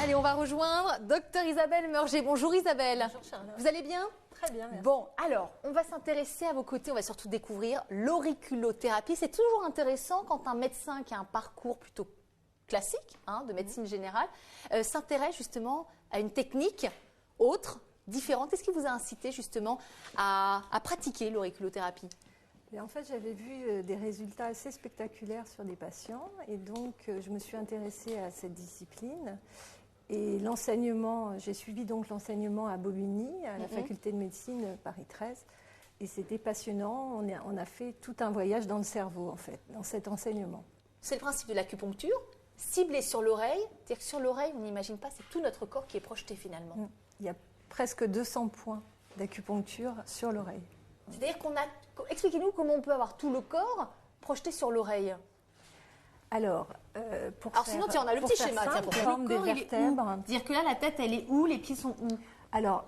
Allez, on va rejoindre Docteur Isabelle Meurger. Bonjour Isabelle. Bonjour Charlotte. Vous allez bien? Très bien, merci. Bon, alors, on va s'intéresser à vos côtés, on va surtout découvrir l'auriculothérapie. C'est toujours intéressant quand un médecin qui a un parcours plutôt classique, de médecine générale, s'intéresse justement à une technique autre, différente. Qu'est-ce qui vous a incité justement à pratiquer l'auriculothérapie? Et en fait, j'avais vu des résultats assez spectaculaires sur des patients et donc je me suis intéressée à cette discipline. Et l'enseignement, j'ai suivi donc l'enseignement à Bobigny, à la faculté de médecine Paris 13. Et c'était passionnant. On a fait tout un voyage dans le cerveau, en fait, dans cet enseignement. C'est le principe de l'acupuncture, ciblé sur l'oreille. C'est-à-dire que sur l'oreille, on n'imagine pas, c'est tout notre corps qui est projeté finalement. Il y a presque 200 points d'acupuncture sur l'oreille. C'est-à-dire qu'on a... Expliquez-nous comment on peut avoir tout le corps projeté sur l'oreille. Alors sinon, tiens, on a le petit schéma. Simple, pour forme des vertèbres. C'est-à-dire que là, la tête, elle est où? Les pieds sont où? Alors,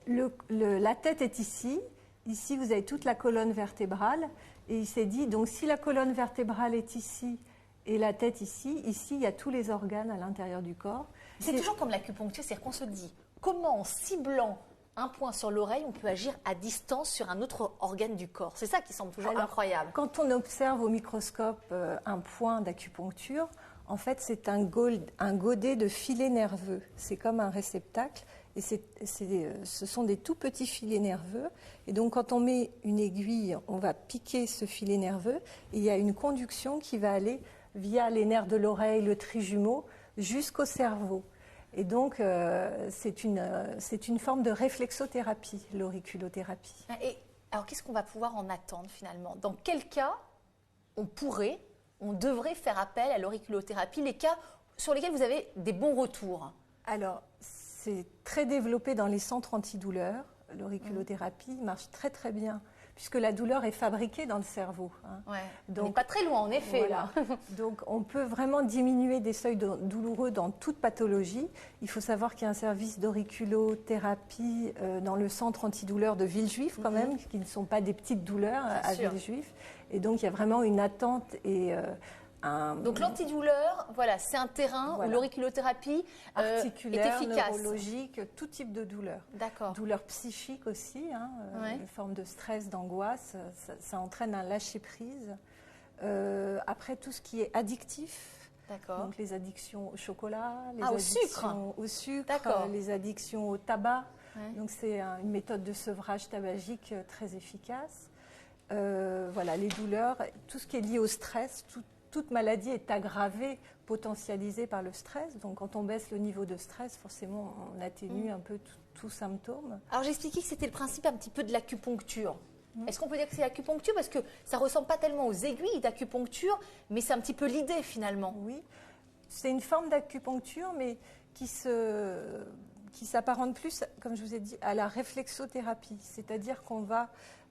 la tête est ici. Ici, vous avez toute la colonne vertébrale. Et il s'est dit, donc si la colonne vertébrale est ici et la tête ici, il y a tous les organes à l'intérieur du corps. C'est toujours comme l'acupuncture, c'est-à-dire qu'on se dit, comment en ciblant un point sur l'oreille, on peut agir à distance sur un autre organe du corps. C'est ça qui semble toujours incroyable. Quand on observe au microscope un point d'acupuncture, en fait, c'est un godet de filets nerveux. C'est comme un réceptacle et ce sont des tout petits filets nerveux. Et donc, quand on met une aiguille, on va piquer ce filet nerveux et il y a une conduction qui va aller via les nerfs de l'oreille, le trijumeau, jusqu'au cerveau. Et donc, c'est une forme de réflexothérapie, l'auriculothérapie. Et alors, qu'est-ce qu'on va pouvoir en attendre finalement? Dans quel cas on devrait faire appel à l'auriculothérapie? Les cas sur lesquels vous avez des bons retours? Alors, c'est très développé dans les centres antidouleurs. L'auriculothérapie marche très très bien, puisque la douleur est fabriquée dans le cerveau. Ouais. Donc, on n'est pas très loin, en effet. Voilà. Là. Donc, on peut vraiment diminuer des seuils douloureux dans toute pathologie. Il faut savoir qu'il y a un service d'auriculothérapie dans le centre antidouleur de Villejuif, quand même, qui ne sont pas des petites douleurs à Villejuif. Et donc, il y a vraiment une attente et donc l'antidouleur, voilà, c'est un terrain où l'auriculothérapie articulaire, est efficace. Neurologique, tout type de douleur. D'accord. Douleur psychique aussi, une forme de stress, d'angoisse, ça entraîne un lâcher prise. Après tout ce qui est addictif, donc les addictions au chocolat, les addictions au sucre, les addictions au tabac. Donc c'est une méthode de sevrage tabagique très efficace. Voilà, les douleurs, tout ce qui est lié au stress, toute maladie est aggravée, potentialisée par le stress. Donc, quand on baisse le niveau de stress, forcément, on atténue un peu tout symptôme. Alors, j'ai expliqué que c'était le principe un petit peu de l'acupuncture. Est-ce qu'on peut dire que c'est l'acupuncture? Parce que ça ne ressemble pas tellement aux aiguilles d'acupuncture, mais c'est un petit peu l'idée, finalement. Oui, c'est une forme d'acupuncture, mais qui s'apparente plus, comme je vous ai dit, à la réflexothérapie. C'est-à-dire qu'on va...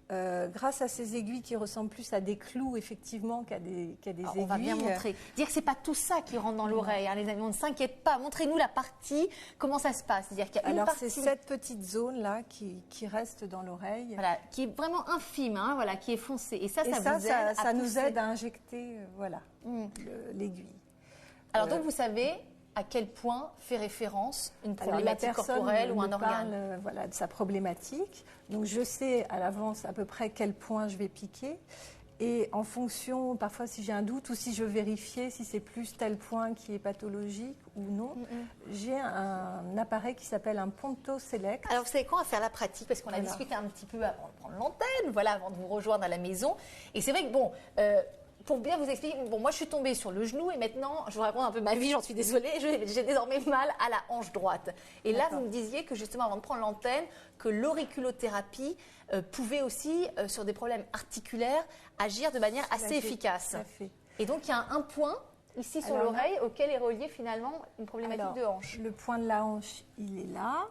grâce à ces aiguilles qui ressemblent plus à des clous, effectivement, qu'à des aiguilles. On va bien montrer. Dire que c'est pas tout ça qui rentre dans l'oreille, les amis. On ne s'inquiète pas. Montrez-nous la partie. Comment ça se passe? C'est-à-dire qu'il y a une partie. C'est cette petite zone là qui reste dans l'oreille. Voilà, qui est vraiment infime, voilà, qui est foncée. Et ça nous aide à injecter, l'aiguille. Alors donc vous savez à quel point fait référence une problématique corporelle ou un organe. Parle, de sa problématique. Donc je sais à l'avance à peu près quel point je vais piquer. Et en fonction, parfois si j'ai un doute ou si je veux vérifier si c'est plus tel point qui est pathologique ou non, j'ai un appareil qui s'appelle un Ponto Select. Alors vous savez quoi, on va faire la pratique parce qu'on a discuté un petit peu avant de prendre l'antenne, avant de vous rejoindre à la maison. Et c'est vrai que pour bien vous expliquer, moi je suis tombée sur le genou et maintenant, je vous raconte un peu ma vie, j'en suis désolée, j'ai désormais mal à la hanche droite. Et là, vous me disiez que justement, avant de prendre l'antenne, que l'auriculothérapie pouvait aussi, sur des problèmes articulaires, agir de manière assez efficace. Tout à fait. Et donc, il y a un point ici sur l'oreille auquel est reliée finalement une problématique de hanche. Le point de la hanche, il est là.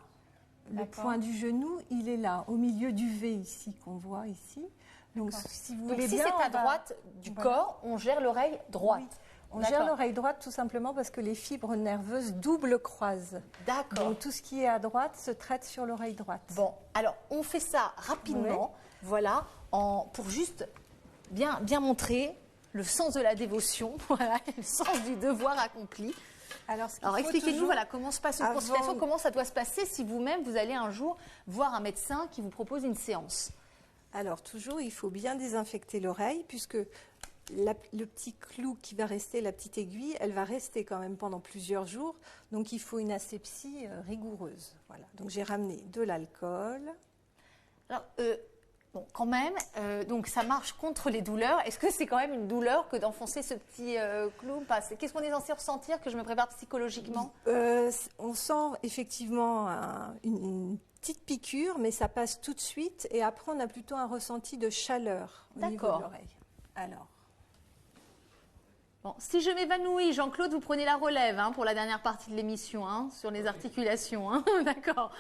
Le point du genou, il est là, au milieu du V ici, qu'on voit ici. Donc, si vous voulez bien, c'est à droite du corps, on gère l'oreille droite. Oui. On gère l'oreille droite tout simplement parce que les fibres nerveuses double croisent. D'accord. Donc tout ce qui est à droite se traite sur l'oreille droite. Bon, alors on fait ça rapidement, pour juste bien montrer le sens de la dévotion, le sens du devoir accompli. Alors expliquez-nous voilà, comment se passe une consultation, comment ça doit se passer si vous-même, vous allez un jour voir un médecin qui vous propose une séance. Alors toujours, il faut bien désinfecter l'oreille puisque le petit clou qui va rester, la petite aiguille, elle va rester quand même pendant plusieurs jours. Donc il faut une asepsie rigoureuse. Voilà. Donc j'ai ramené de l'alcool. Alors, bon, quand même, donc ça marche contre les douleurs. Est-ce que c'est quand même une douleur que d'enfoncer ce petit clou? Qu'est-ce qu'on est censé ressentir, que je me prépare psychologiquement? On sent effectivement une petite piqûre, mais ça passe tout de suite. Et après, on a plutôt un ressenti de chaleur au niveau de l'oreille. Alors. Bon, si je m'évanouis, Jean-Claude, vous prenez la relève pour la dernière partie de l'émission, sur les articulations. D'accord.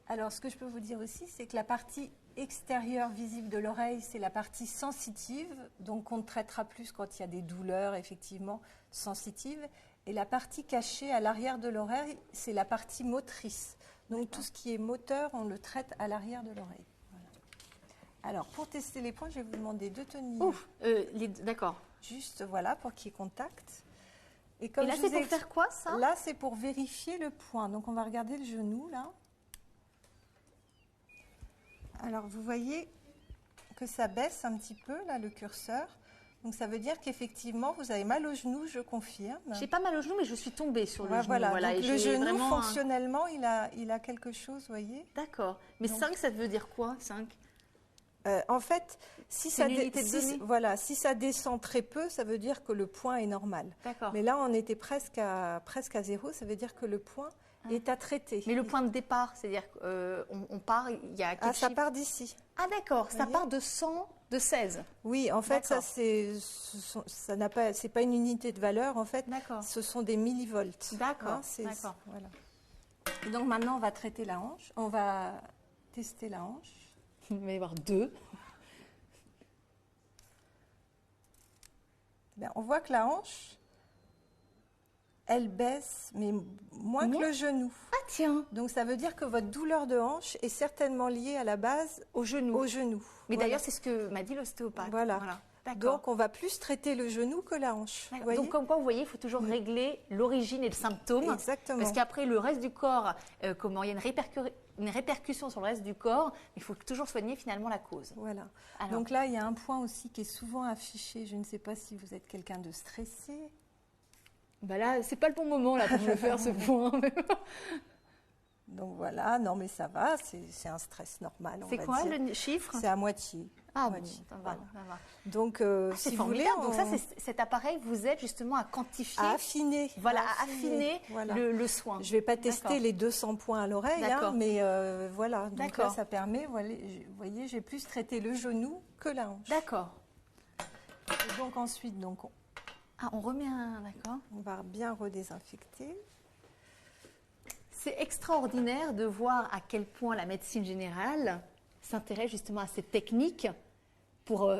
Alors, ce que je peux vous dire aussi, c'est que la partie extérieure visible de l'oreille, c'est la partie sensitive. Donc, on traitera plus quand il y a des douleurs, effectivement, sensitives. Et la partie cachée à l'arrière de l'oreille, c'est la partie motrice. Donc, tout ce qui est moteur, on le traite à l'arrière de l'oreille. Alors, pour tester les points, je vais vous demander de tenir. D'accord. Juste, voilà, pour qu'il y ait contact. Et là, c'est pour faire quoi, ça? Là, c'est pour vérifier le point. Donc, on va regarder le genou, là. Alors, vous voyez que ça baisse un petit peu, là, le curseur. Donc, ça veut dire qu'effectivement, vous avez mal au genou, je confirme. J'ai pas mal au genou, mais je suis tombée sur le genou. Voilà. Donc, le genou, fonctionnellement, il a quelque chose, vous voyez. D'accord. Mais donc, 5, ça veut dire quoi, 5? En fait, si ça descend très peu, ça veut dire que le point est normal. Mais là, on était presque à 0, ça veut dire que le point est à traiter. Mais le point de départ, c'est-à-dire qu'on part, il y a quel ça part d'ici. Ah d'accord, ça part de 100, de 16. Oui, en fait, c'est pas une unité de valeur, en fait, ce sont des millivolts. D'accord, d'accord. Voilà. Et donc maintenant, on va traiter la hanche, on va tester la hanche. Il va y avoir 2. On voit que la hanche, elle baisse, mais moins que le genou. Ah tiens. Donc ça veut dire que votre douleur de hanche est certainement liée à la base au genou. Mais d'ailleurs, c'est ce que m'a dit l'ostéopathe. Voilà. Donc on va plus traiter le genou que la hanche. Donc comme quoi, vous voyez, il faut toujours régler l'origine et le symptôme. Exactement. Parce qu'après, le reste du corps, il y a une répercussion sur le reste du corps, il faut toujours soigner finalement la cause. Voilà. Alors, donc là, il y a un point aussi qui est souvent affiché. Je ne sais pas si vous êtes quelqu'un de stressé. Là, c'est pas le bon moment là pour le faire ce point. Donc voilà, non mais ça va, c'est un stress normal. C'est quoi le chiffre? C'est à moitié. Ah moitié. Bon, ça va. Donc si vous voulez, donc ça, cet appareil vous aide justement à quantifier, à affiner. Voilà, à affiner le soin. Je ne vais pas tester les 200 points à l'oreille, mais voilà. Donc là, ça permet, vous voyez, j'ai plus traité le genou que la hanche. D'accord. Et donc ensuite, on remet d'accord. On va bien redésinfecter. C'est extraordinaire de voir à quel point la médecine générale s'intéresse justement à cette technique pour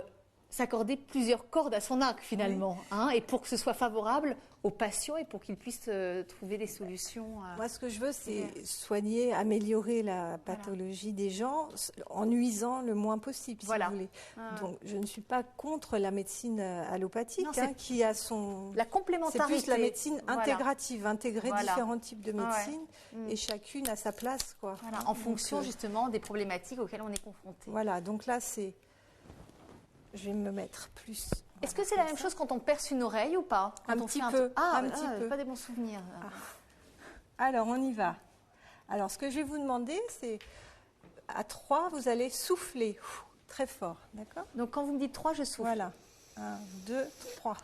s'accorder plusieurs cordes à son arc finalement, et pour que ce soit favorable aux patients et pour qu'ils puissent trouver des solutions. Moi, ce que je veux, c'est soigner, améliorer la pathologie des gens en nuisant le moins possible, si vous voulez. Donc, je ne suis pas contre la médecine allopathique, qui a son... La complémentarité. C'est plus la médecine intégrative, intégrer différents types de médecine, et chacune a sa place, quoi. En fonction, justement, des problématiques auxquelles on est confronté. Voilà, donc là, c'est... Je vais me mettre plus... Est-ce que c'est la même chose quand on perce une oreille ou pas? Un petit peu. Pas des bons souvenirs. Alors, on y va. Alors, ce que je vais vous demander, c'est à 3, vous allez souffler très fort. D'accord? Donc, quand vous me dites 3, je souffle. Voilà. 1, 2, 3.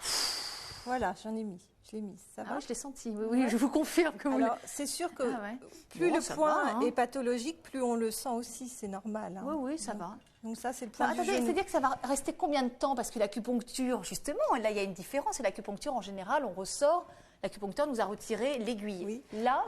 Voilà, j'en ai mis. Je l'ai mise. Ça va? Je l'ai senti. Oui, je vous confirme que vous... Alors, c'est sûr que plus le point est pathologique, plus on le sent aussi. C'est normal. Oui, ça va. Donc ça, c'est le point du genou. C'est-à-dire que ça va rester combien de temps? Parce que l'acupuncture, justement, là, il y a une différence. Et l'acupuncture, en général, on ressort. L'acupuncteur nous a retiré l'aiguille. Oui. Là,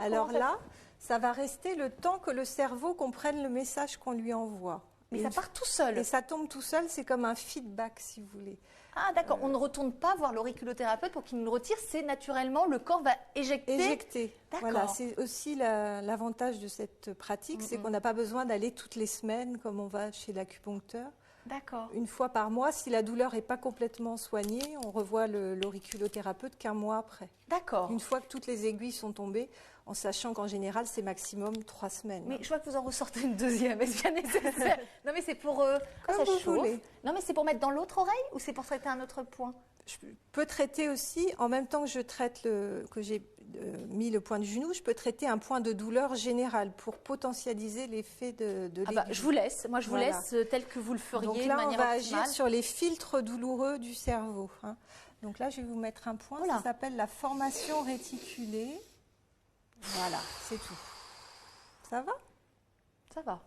ça va rester le temps que le cerveau comprenne le message qu'on lui envoie. Mais ça part tout seul. Et ça tombe tout seul. C'est comme un feedback, si vous voulez. Ah, d'accord. On ne retourne pas voir l'auriculothérapeute pour qu'il nous le retire. C'est naturellement, le corps va éjecter. Voilà, c'est aussi l'avantage de cette pratique, c'est qu'on n'a pas besoin d'aller toutes les semaines comme on va chez l'acupuncteur. D'accord. Une fois par mois. Si la douleur n'est pas complètement soignée, on revoit l'auriculothérapeute qu'un mois après. D'accord. Une fois que toutes les aiguilles sont tombées, en sachant qu'en général, c'est maximum 3 semaines. Mais je vois que vous en ressortez une deuxième. Est-ce bien nécessaire? Non, mais c'est pour... Comme ça vous chauffe. voulez. Non, mais c'est pour mettre dans l'autre oreille ou c'est pour traiter un autre point? Je peux traiter aussi, en même temps que je traite que j'ai mis le point du genou, je peux traiter un point de douleur général pour potentialiser l'effet de l'aiguille. Je vous laisse. Moi, je vous laisse tel que vous le feriez. Donc là, de manière on va optimale. agir sur les filtres douloureux du cerveau. Hein. Donc là, je vais vous mettre un point. Ça s'appelle la formation réticulée. Voilà, c'est tout. Ça va? Ça va.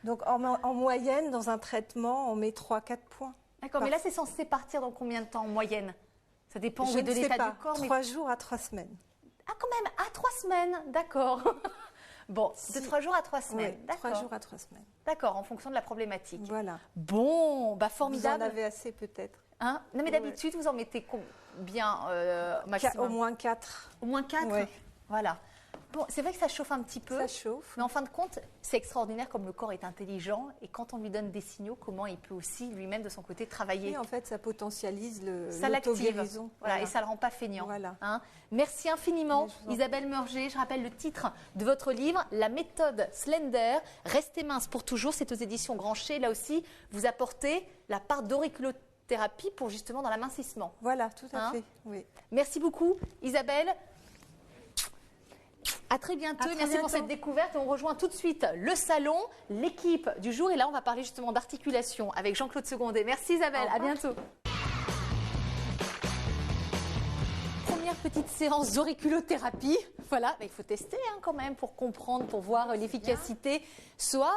Donc en moyenne, dans un traitement, on met 3-4 points. D'accord, mais là, c'est censé partir dans combien de temps en moyenne? Ça dépend de l'état du corps. 3 jours à 3 semaines. Ah, quand même, à 3 semaines, d'accord. Bon, de 3 jours à 3 semaines, oui, d'accord. 3 jours à 3 semaines. D'accord, en fonction de la problématique. Voilà. Bon, bah formidable. Vous en avez assez peut-être. Hein? Non, mais d'habitude, vous en mettez combien maximum? Au moins 4. Au moins 4 ouais. Voilà. Bon, c'est vrai que ça chauffe un petit peu. Ça chauffe. Mais en fin de compte, c'est extraordinaire comme le corps est intelligent et quand on lui donne des signaux, comment il peut aussi lui-même de son côté travailler. Et en fait, ça potentialise ça l'auto-guérison. Voilà, et ça ne le rend pas feignant. Voilà. Hein? Merci infiniment, Isabelle Meurger. Je rappelle le titre de votre livre, La méthode Slender, Restez mince pour toujours. C'est aux éditions Grancher. Là aussi, vous apportez la part d'auriculothérapie pour justement dans l'amincissement. Voilà, tout à fait. Oui. Merci beaucoup, Isabelle. À très bientôt. Merci pour cette découverte. Et on rejoint tout de suite le salon, l'équipe du jour. Et là, on va parler justement d'articulation avec Jean-Claude Secondet. Merci Isabelle. À bientôt. Première petite séance d'auriculothérapie. Voilà, il faut tester quand même pour comprendre, pour voir l'efficacité. Soit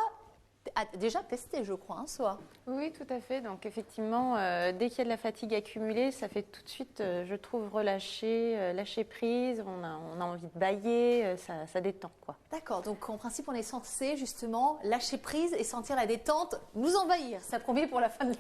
déjà testé, je crois, soit. Oui, tout à fait. Donc effectivement, dès qu'il y a de la fatigue accumulée, ça fait tout de suite, je trouve, lâcher prise. On a envie de bâiller, ça détend, quoi. D'accord. Donc en principe, on est censé justement lâcher prise et sentir la détente nous envahir. Ça promet pour la fin de l'émission.